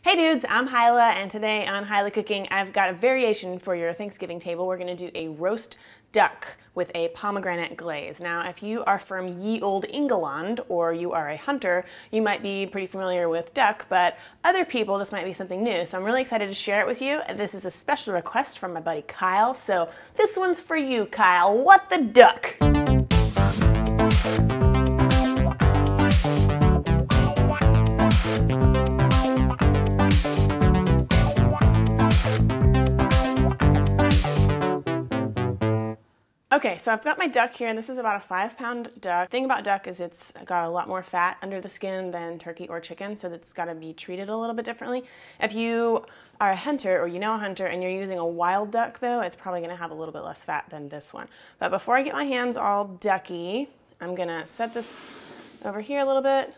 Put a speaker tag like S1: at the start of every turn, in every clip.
S1: Hey dudes, I'm Hilah, and today on Hilah Cooking, I've got a variation for your Thanksgiving table. We're gonna do a roast duck with a pomegranate glaze. Now, if you are from ye old England or you are a hunter, you might be pretty familiar with duck, but other people, this might be something new. So I'm really excited to share it with you. This is a special request from my buddy Kyle. So this one's for you, Kyle. What the duck? Okay, so I've got my duck here, and this is about a 5-pound duck. The thing about duck is it's got a lot more fat under the skin than turkey or chicken, so it's got to be treated a little bit differently. If you are a hunter or you know a hunter and you're using a wild duck though, it's probably going to have a little bit less fat than this one. But before I get my hands all ducky, I'm going to set this over here a little bit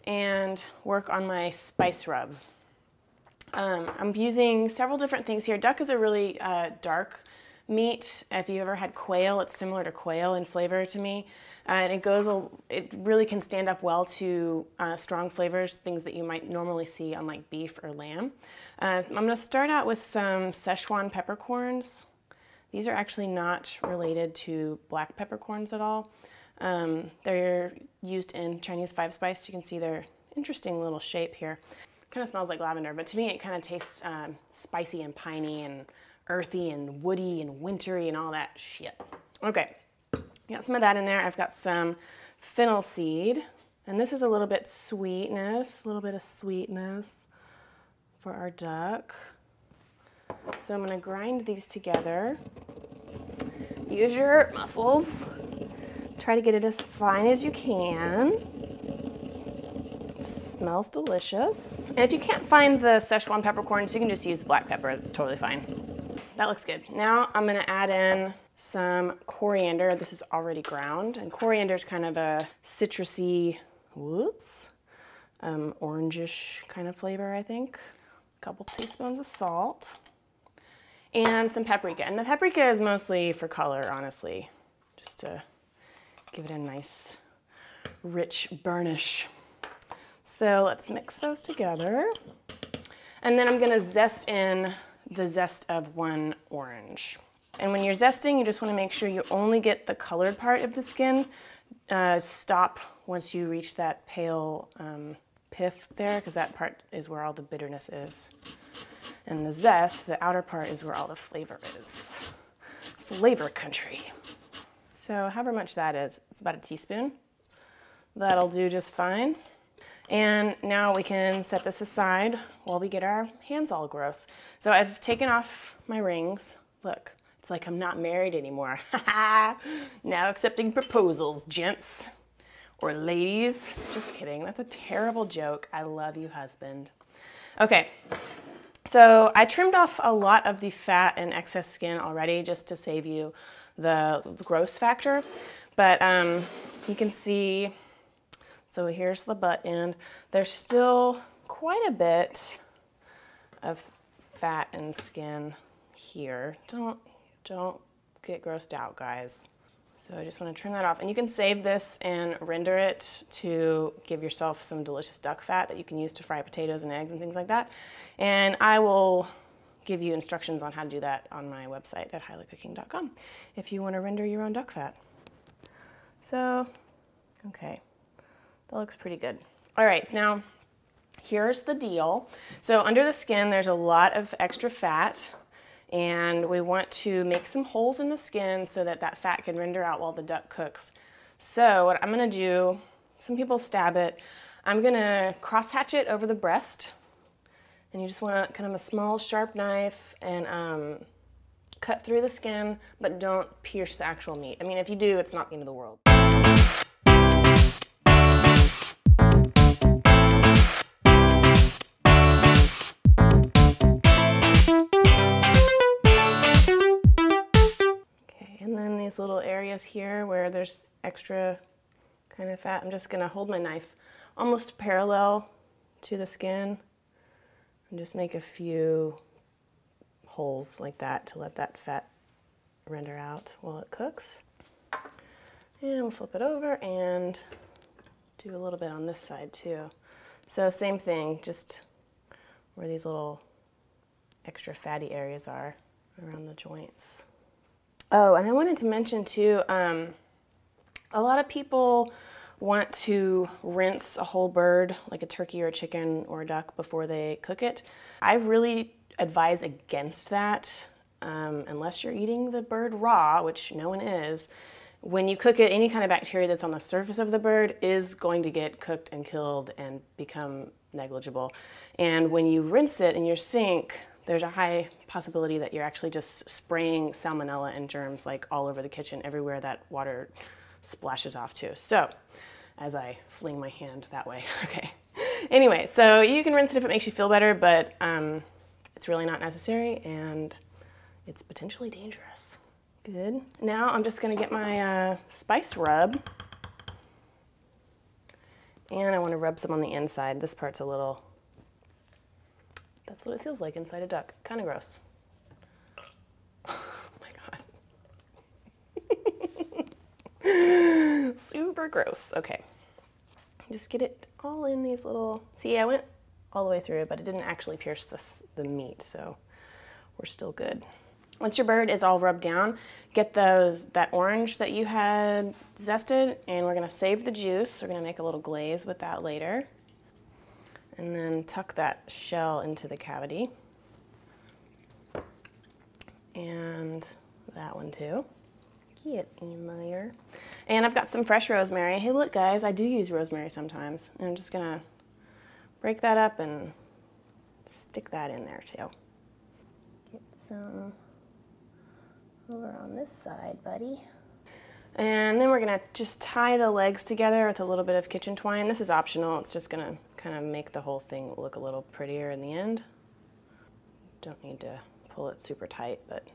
S1: and work on my spice rub. I'm using several different things here. Duck is a really dark meat. If you ever had quail, it's similar to quail in flavor to me. And it really can stand up well to strong flavors, things that you might normally see on like beef or lamb. I'm gonna start out with some Szechuan peppercorns. These are actually not related to black peppercorns at all. They're used in Chinese 5-spice. You can see their interesting little shape here. Kind of smells like lavender, but to me it kind of tastes spicy and piney and earthy and woody and wintry and all that shit. Okay, got some of that in there. I've got some fennel seed, and this is a little bit of sweetness for our duck. So I'm gonna grind these together. Use your muscles. Try to get it as fine as you can. It smells delicious. And if you can't find the Szechuan peppercorns, you can just use black pepper. It's totally fine. That looks good. Now I'm gonna add in some coriander. This is already ground, and coriander is kind of a citrusy, orangish kind of flavor, I think. A couple teaspoons of salt, and some paprika. And the paprika is mostly for color, honestly, just to give it a nice, rich burnish. So let's mix those together. And then I'm gonna zest in the zest of 1 orange. And when you're zesting, you just want to make sure you only get the colored part of the skin. Stop once you reach that pale pith there, because that part is where all the bitterness is. And the zest, the outer part, is where all the flavor is. Flavor country. So however much that is, it's about a teaspoon. That'll do just fine. And now we can set this aside while we get our hands all gross. So I've taken off my rings. Look, it's like I'm not married anymore. Now accepting proposals, gents or ladies. Just kidding, that's a terrible joke. I love you, husband. Okay, so I trimmed off a lot of the fat and excess skin already just to save you the gross factor. But you can see, so here's the butt end. There's still quite a bit of fat and skin here. Don't get grossed out, guys. So I just want to trim that off. And you can save this and render it to give yourself some delicious duck fat that you can use to fry potatoes and eggs and things like that. And I will give you instructions on how to do that on my website at hilahcooking.com if you want to render your own duck fat. So, okay. That looks pretty good. All right, now here's the deal. So under the skin, there's a lot of extra fat, and we want to make some holes in the skin so that that fat can render out while the duck cooks. So what I'm gonna do, some people stab it, I'm gonna cross-hatch it over the breast, and you just want kind of a small sharp knife and cut through the skin, but don't pierce the actual meat. I mean, if you do, it's not the end of the world. These little areas here where there's extra kind of fat, I'm just gonna hold my knife almost parallel to the skin and just make a few holes like that to let that fat render out while it cooks. And we'll flip it over and do a little bit on this side too. So same thing, just where these little extra fatty areas are around the joints. Oh, and I wanted to mention too, a lot of people want to rinse a whole bird, like a turkey or a chicken or a duck, before they cook it. I really advise against that, unless you're eating the bird raw, which no one is. When you cook it, any kind of bacteria that's on the surface of the bird is going to get cooked and killed and become negligible. And when you rinse it in your sink, there's a high possibility that you're actually just spraying salmonella and germs like all over the kitchen, everywhere that water splashes off to. So, as I fling my hand that way, okay. Anyway, so you can rinse it if it makes you feel better, but it's really not necessary and it's potentially dangerous. Good. Now I'm just gonna get my spice rub, and I wanna rub some on the inside. This part's a little, that's what it feels like inside a duck. Kind of gross. Oh my God. Super gross. Okay. Just get it all in these little, see, I went all the way through, but it didn't actually pierce the meat, so we're still good. Once your bird is all rubbed down, get that orange that you had zested, and we're gonna save the juice. We're gonna make a little glaze with that later. And then tuck that shell into the cavity. And that one too. Get in there. And I've got some fresh rosemary. Hey, look guys, I do use rosemary sometimes. And I'm just gonna break that up and stick that in there too. Get some over on this side, buddy. And then we're gonna just tie the legs together with a little bit of kitchen twine. This is optional. It's just gonna kind of make the whole thing look a little prettier in the end. Don't need to pull it super tight, but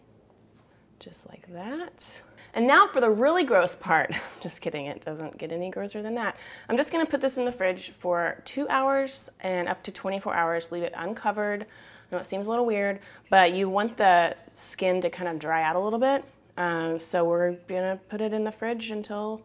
S1: just like that. And now for the really gross part. Just kidding, it doesn't get any grosser than that. I'm just gonna put this in the fridge for 2 hours and up to 24 hours. Leave it uncovered. I know it seems a little weird, but you want the skin to kind of dry out a little bit. So we're gonna put it in the fridge until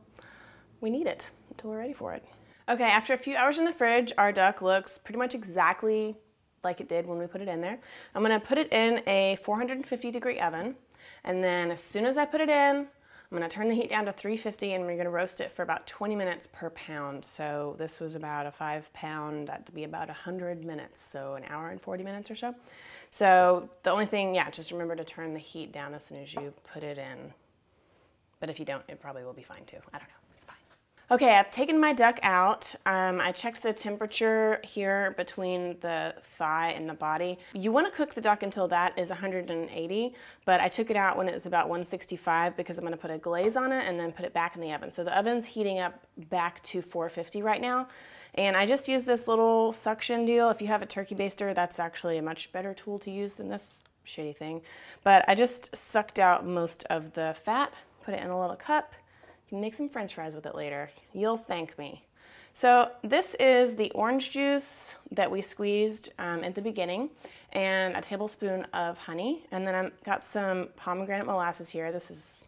S1: we need it, until we're ready for it. Okay, after a few hours in the fridge, our duck looks pretty much exactly like it did when we put it in there. I'm gonna put it in a 450-degree oven, and then as soon as I put it in, I'm gonna turn the heat down to 350, and we're gonna roast it for about 20 minutes per pound. So this was about a 5 pound, that'd be about 100 minutes, so an hour and 40 minutes or so. So the only thing, yeah, just remember to turn the heat down as soon as you put it in. But if you don't, it probably will be fine too. I don't know, it's fine. Okay, I've taken my duck out. I checked the temperature here between the thigh and the body. You want to cook the duck until that is 180, but I took it out when it was about 165 because I'm going to put a glaze on it and then put it back in the oven. So the oven's heating up back to 450 right now. And I just use this little suction deal. If you have a turkey baster, that's actually a much better tool to use than this shitty thing. But I just sucked out most of the fat, put it in a little cup. You can make some French fries with it later. You'll thank me. So this is the orange juice that we squeezed at the beginning, and a tablespoon of honey. And then I've got some pomegranate molasses here. This is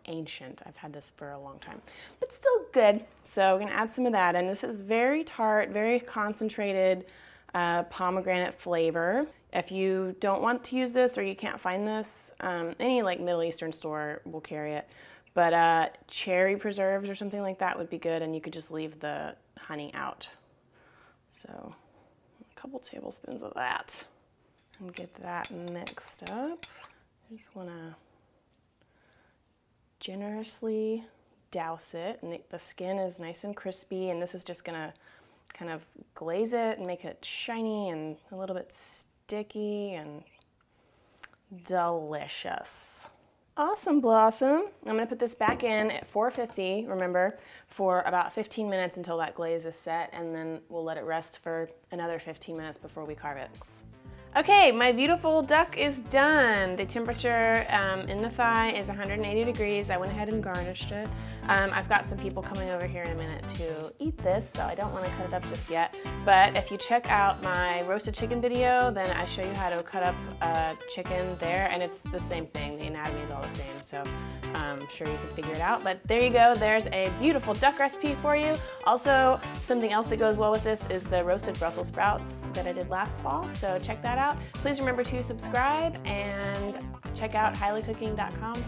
S1: ancient. I've had this for a long time, but still good. So we're gonna add some of that, and this is very tart, very concentrated pomegranate flavor. If you don't want to use this or you can't find this, any like Middle Eastern store will carry it, but cherry preserves or something like that would be good, and you could just leave the honey out. So a couple tablespoons of that and get that mixed up. I just wanna generously douse it, and the skin is nice and crispy, and this is just gonna kind of glaze it and make it shiny and a little bit sticky and delicious. Awesome blossom. I'm gonna put this back in at 450, remember, for about 15 minutes until that glaze is set, and then we'll let it rest for another 15 minutes before we carve it. Okay, my beautiful duck is done. The temperature in the thigh is 180 degrees. I went ahead and garnished it. I've got some people coming over here in a minute to eat this, so I don't want to cut it up just yet. But if you check out my roasted chicken video, then I show you how to cut up chicken there, and it's the same thing. The anatomy is all the same, so I'm sure you can figure it out. But there you go. There's a beautiful duck recipe for you. Also, something else that goes well with this is the roasted Brussels sprouts that I did last fall, so check that out. Please remember to subscribe and check out HilahCooking.com.